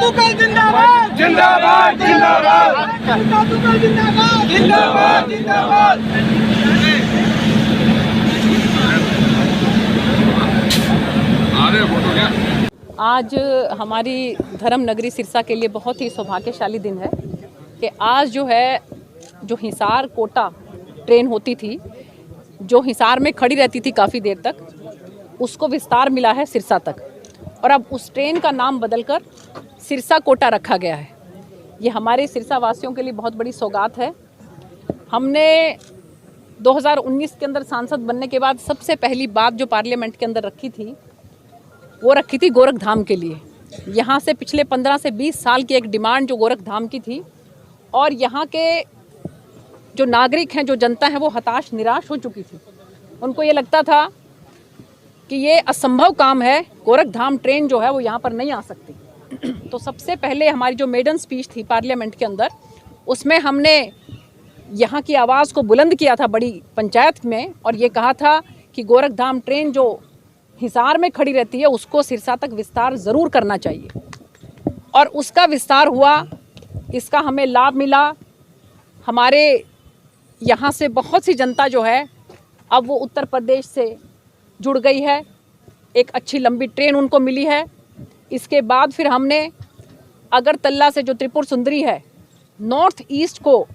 तुकल जिंदाबाद जिंदाबाद जिंदाबाद तुकल जिंदाबाद जिंदाबाद जिंदाबाद। आज हमारी धर्म नगरी सिरसा के लिए बहुत ही सौभाग्यशाली दिन है कि आज जो है जो हिसार कोटा ट्रेन होती थी, जो हिसार में खड़ी रहती थी काफ़ी देर तक, उसको विस्तार मिला है सिरसा तक और अब उस ट्रेन का नाम बदलकर सिरसा कोटा रखा गया है। ये हमारे सिरसा वासियों के लिए बहुत बड़ी सौगात है। हमने 2019 के अंदर सांसद बनने के बाद सबसे पहली बात जो पार्लियामेंट के अंदर रखी थी वो रखी थी गोरखधाम के लिए। यहाँ से पिछले 15 से 20 साल की एक डिमांड जो गोरखधाम की थी और यहाँ के जो नागरिक हैं, जो जनता है, वो हताश निराश हो चुकी थी। उनको ये लगता था कि ये असंभव काम है, गोरखधाम ट्रेन जो है वो यहाँ पर नहीं आ सकती। तो सबसे पहले हमारी जो मेडन स्पीच थी पार्लियामेंट के अंदर, उसमें हमने यहाँ की आवाज़ को बुलंद किया था बड़ी पंचायत में और ये कहा था कि गोरखधाम ट्रेन जो हिसार में खड़ी रहती है उसको सिरसा तक विस्तार ज़रूर करना चाहिए और उसका विस्तार हुआ। इसका हमें लाभ मिला। हमारे यहाँ से बहुत सी जनता जो है अब वो उत्तर प्रदेश से जुड़ गई है, एक अच्छी लंबी ट्रेन उनको मिली है। इसके बाद फिर हमने अगरतला से जो त्रिपुर सुंदरी है, नॉर्थ ईस्ट को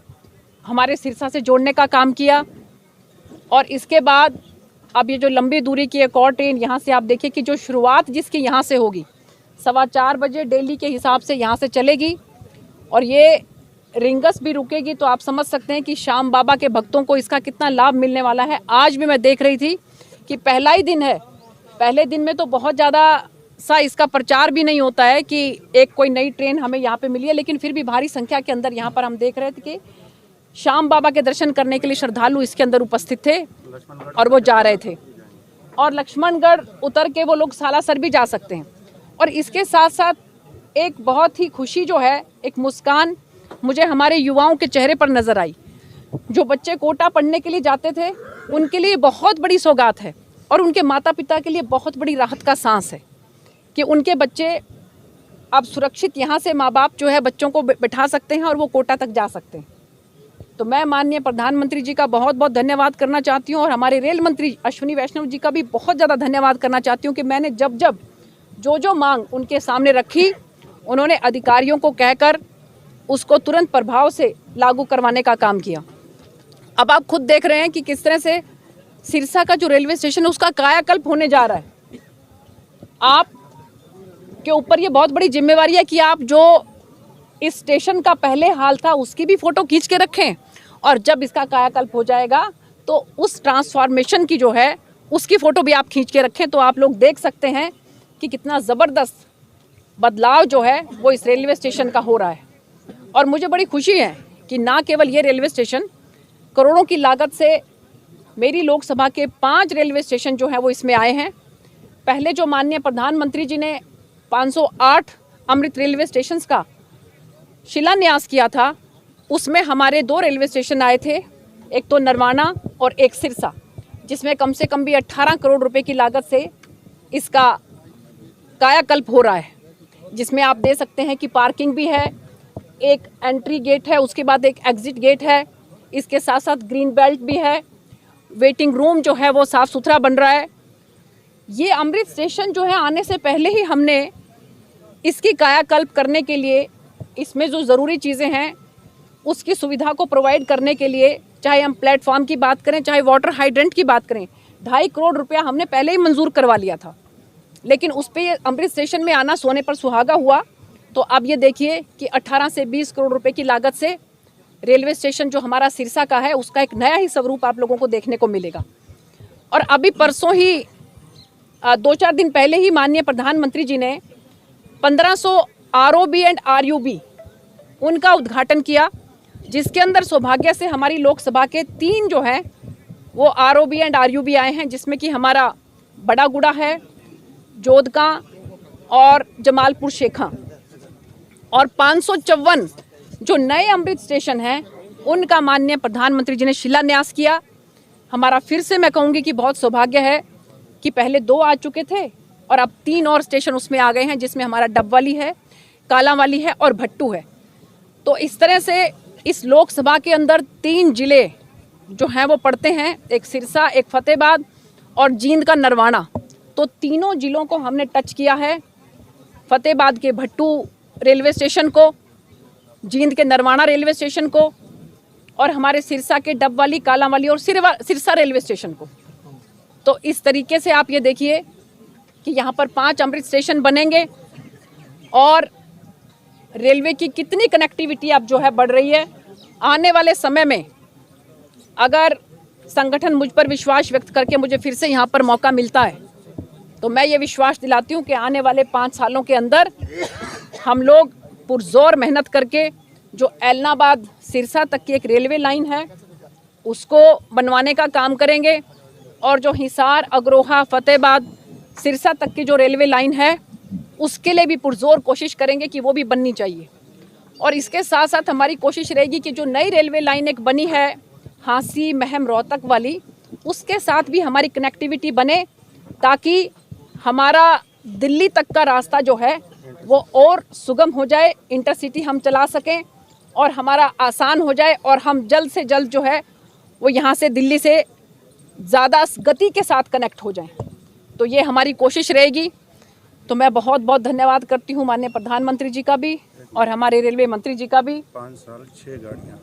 हमारे सिरसा से जोड़ने का काम किया और इसके बाद अब ये जो लंबी दूरी की एक और ट्रेन यहाँ से आप देखिए कि जो शुरुआत जिसकी यहाँ से होगी 4:15 बजे दिल्ली के हिसाब से यहाँ से चलेगी और ये रिंगस भी रुकेगी। तो आप समझ सकते हैं कि श्याम बाबा के भक्तों को इसका कितना लाभ मिलने वाला है। आज भी मैं देख रही थी कि पहला ही दिन है, पहले दिन में तो बहुत ज़्यादा सा इसका प्रचार भी नहीं होता है कि एक कोई नई ट्रेन हमें यहाँ पे मिली है, लेकिन फिर भी भारी संख्या के अंदर यहाँ पर हम देख रहे थे कि श्याम बाबा के दर्शन करने के लिए श्रद्धालु इसके अंदर उपस्थित थे और वो जा रहे थे और लक्ष्मणगढ़ उतर के वो लोग सालासर भी जा सकते हैं। और इसके साथ साथ एक बहुत ही खुशी जो है, एक मुस्कान मुझे हमारे युवाओं के चेहरे पर नज़र आई। जो बच्चे कोटा पढ़ने के लिए जाते थे उनके लिए बहुत बड़ी सौगात है और उनके माता पिता के लिए बहुत बड़ी राहत का सांस है कि उनके बच्चे अब सुरक्षित यहाँ से माँ बाप जो है बच्चों को बिठा सकते हैं और वो कोटा तक जा सकते हैं। तो मैं माननीय प्रधानमंत्री जी का बहुत बहुत धन्यवाद करना चाहती हूँ और हमारे रेल मंत्री अश्विनी वैष्णव जी का भी बहुत ज़्यादा धन्यवाद करना चाहती हूँ कि मैंने जब जब जो मांग उनके सामने रखी, उन्होंने अधिकारियों को कहकर उसको तुरंत प्रभाव से लागू करवाने का काम किया। अब आप खुद देख रहे हैं कि किस तरह से सिरसा का जो रेलवे स्टेशन है उसका कायाकल्प होने जा रहा है। आप के ऊपर ये बहुत बड़ी जिम्मेवारी है कि आप जो इस स्टेशन का पहले हाल था उसकी भी फ़ोटो खींच के रखें और जब इसका कायाकल्प हो जाएगा तो उस ट्रांसफॉर्मेशन की जो है उसकी फ़ोटो भी आप खींच के रखें। तो आप लोग देख सकते हैं कि कितना ज़बरदस्त बदलाव जो है वो इस रेलवे स्टेशन का हो रहा है। और मुझे बड़ी खुशी है कि ना केवल ये रेलवे स्टेशन, करोड़ों की लागत से मेरी लोकसभा के 5 रेलवे स्टेशन जो हैं वो इसमें आए हैं। पहले जो माननीय प्रधानमंत्री जी ने 508 अमृत रेलवे स्टेशंस का शिलान्यास किया था, उसमें हमारे 2 रेलवे स्टेशन आए थे, एक तो नरवाना और एक सिरसा, जिसमें कम से कम भी 18 करोड़ रुपए की लागत से इसका कायाकल्प हो रहा है, जिसमें आप दे सकते हैं कि पार्किंग भी है, एक एंट्री गेट है, उसके बाद एक एग्जिट गेट है, इसके साथ साथ ग्रीन बेल्ट भी है, वेटिंग रूम जो है वो साफ़ सुथरा बन रहा है। ये अमृत स्टेशन जो है आने से पहले ही हमने इसकी कायाकल्प करने के लिए इसमें जो ज़रूरी चीज़ें हैं उसकी सुविधा को प्रोवाइड करने के लिए, चाहे हम प्लेटफॉर्म की बात करें, चाहे वाटर हाइड्रेंट की बात करें, 2.5 करोड़ रुपया हमने पहले ही मंजूर करवा लिया था। लेकिन उस पर अमृत स्टेशन में आना सोने पर सुहागा हुआ। तो अब ये देखिए कि 18 से 20 करोड़ रुपए की लागत से रेलवे स्टेशन जो हमारा सिरसा का है उसका एक नया ही स्वरूप आप लोगों को देखने को मिलेगा। और अभी परसों ही 2-4 दिन पहले ही माननीय प्रधानमंत्री जी ने 1500 ROB एंड RUB उनका उद्घाटन किया, जिसके अंदर सौभाग्य से हमारी लोकसभा के 3 जो हैं वो ROB एंड RUB आए हैं, जिसमें कि हमारा बड़ागुड़ा है, जोधका और जमालपुर शेखा। और 554 जो नए अमृत स्टेशन हैं उनका माननीय प्रधानमंत्री जी ने शिलान्यास किया। हमारा फिर से मैं कहूँगी कि बहुत सौभाग्य है कि पहले 2 आ चुके थे और अब 3 और स्टेशन उसमें आ गए हैं, जिसमें हमारा डबवाली है, कालांवाली है और भट्टू है। तो इस तरह से इस लोकसभा के अंदर 3 जिले जो हैं वो पड़ते हैं, एक सिरसा, एक फतेहाबाद और जींद का नरवाना। तो तीनों जिलों को हमने टच किया है, फतेहाबाद के भट्टू रेलवे स्टेशन को, जींद के नरवाना रेलवे स्टेशन को और हमारे सिरसा के डबवाली, कालांवाली और सिरसा रेलवे स्टेशन को। तो इस तरीके से आप ये देखिए कि यहाँ पर 5 अमृत स्टेशन बनेंगे और रेलवे की कितनी कनेक्टिविटी अब जो है बढ़ रही है। आने वाले समय में अगर संगठन मुझ पर विश्वास व्यक्त करके मुझे फिर से यहाँ पर मौका मिलता है तो मैं ये विश्वास दिलाती हूँ कि आने वाले 5 सालों के अंदर हम लोग पुरजोर मेहनत करके जो एलनाबाद सिरसा तक की एक रेलवे लाइन है उसको बनवाने का काम करेंगे और जो हिसार, अग्रोहा, फतेहाबाद, सिरसा तक की जो रेलवे लाइन है उसके लिए भी पुरजोर कोशिश करेंगे कि वो भी बननी चाहिए। और इसके साथ साथ हमारी कोशिश रहेगी कि जो नई रेलवे लाइन एक बनी है हांसी, महम, रोहतक वाली, उसके साथ भी हमारी कनेक्टिविटी बने ताकि हमारा दिल्ली तक का रास्ता जो है वो और सुगम हो जाए, इंटरसिटी हम चला सकें और हमारा आसान हो जाए और हम जल्द से जल्द जो है वो यहाँ से दिल्ली से ज़्यादा गति के साथ कनेक्ट हो जाएं। तो ये हमारी कोशिश रहेगी। तो मैं बहुत बहुत धन्यवाद करती हूँ माननीय प्रधानमंत्री जी का भी और हमारे रेलवे मंत्री जी का भी। 5 साल 6 गाड़ियाँ,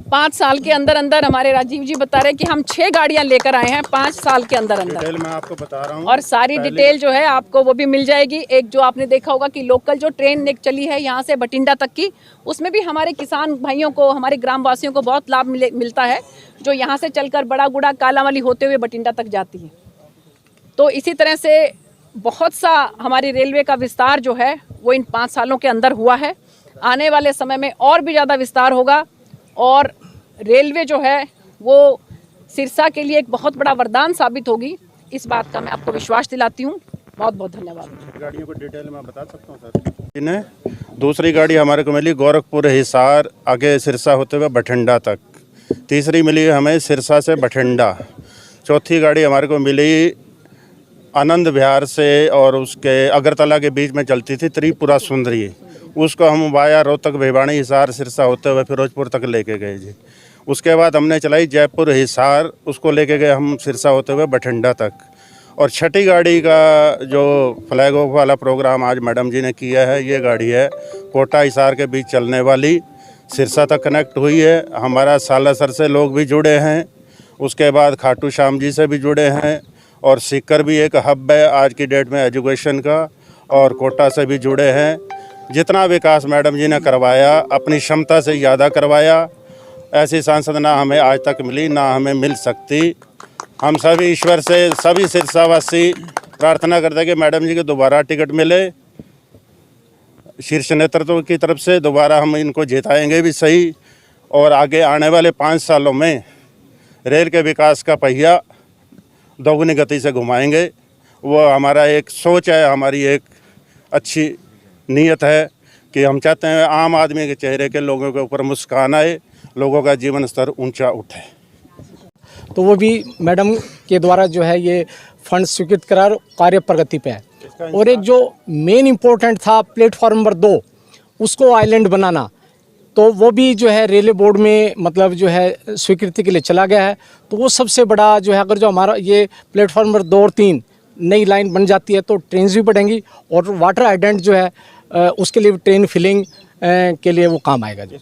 5 साल के अंदर अंदर हमारे राजीव जी बता रहे हैं कि हम 6 गाड़ियाँ लेकर आए हैं 5 साल के अंदर अंदर। डिटेल मैं आपको बता रहा हूँ और सारी डिटेल जो है आपको वो भी मिल जाएगी। एक जो आपने देखा होगा कि लोकल जो ट्रेन एक चली है यहाँ से बठिंडा तक की, उसमें भी हमारे किसान भाइयों को, हमारे ग्रामवासियों को बहुत लाभ मिलता है, जो यहाँ से चलकर बड़ागुड़ा, कालांवाली होते हुए बठिंडा तक जाती है। तो इसी तरह से बहुत सा हमारी रेलवे का विस्तार जो है वो इन 5 सालों के अंदर हुआ है। आने वाले समय में और भी ज़्यादा विस्तार होगा और रेलवे जो है वो सिरसा के लिए एक बहुत बड़ा वरदान साबित होगी। इस बात का मैं आपको विश्वास दिलाती हूँ। बहुत बहुत धन्यवाद। गाड़ियों को डिटेल में बता सकता हूँ सर। इन्हें दूसरी गाड़ी हमारे को मिली गोरखपुर, हिसार, आगे सिरसा होते हुए बठिंडा तक। तीसरी मिली हमें सिरसा से बठिंडा। चौथी गाड़ी हमारे को मिली आनंद विहार से और उसके अगरतला के बीच में चलती थी त्रिपुरा सुंदरी, उसको हम वाया रोहतक, भिवानी, हिसार, सिरसा होते हुए फिरोजपुर तक लेके गए जी। उसके बाद हमने चलाई जयपुर, हिसार, उसको लेके गए हम सिरसा होते हुए बठिंडा तक। और छठी गाड़ी का जो फ्लैग ऑफ वाला प्रोग्राम आज मैडम जी ने किया है, ये गाड़ी है कोटा हिसार के बीच चलने वाली, सिरसा तक कनेक्ट हुई है। हमारा सालासर से लोग भी जुड़े हैं, उसके बाद खाटू श्याम जी से भी जुड़े हैं और सीकर भी एक हब है आज की डेट में एजुकेशन का, और कोटा से भी जुड़े हैं। जितना विकास मैडम जी ने करवाया अपनी क्षमता से ज़्यादा करवाया। ऐसी सांसद ना हमें आज तक मिली, ना हमें मिल सकती। हम सभी ईश्वर से, सभी सिरसावासी प्रार्थना करते हैं कि मैडम जी को दोबारा टिकट मिले। शीर्ष नेतृत्व की तरफ से दोबारा हम इनको जिताएंगे भी सही, और आगे आने वाले 5 सालों में रेल के विकास का पहिया दोगुनी गति से घुमाएंगे। वो हमारा एक सोच है, हमारी एक अच्छी नीयत है कि हम चाहते हैं आम आदमी के चेहरे के लोगों के ऊपर मुस्कान आए, लोगों का जीवन स्तर ऊंचा उठे। तो वो भी मैडम के द्वारा जो है ये फंड स्वीकृत करार कार्य प्रगति पे है। और एक जो मेन इम्पोर्टेंट था प्लेटफॉर्म नंबर 2, उसको आइलैंड बनाना, तो वो भी जो है रेलवे बोर्ड में मतलब जो है स्वीकृति के लिए चला गया है। तो वो सबसे बड़ा जो है, अगर जो हमारा ये प्लेटफॉर्म नंबर 2 और 3 नई लाइन बन जाती है तो ट्रेन भी बढ़ेंगी और वाटर आइडेंट जो है उसके लिए ट्रेन फिलिंग के लिए वो काम आएगा जी।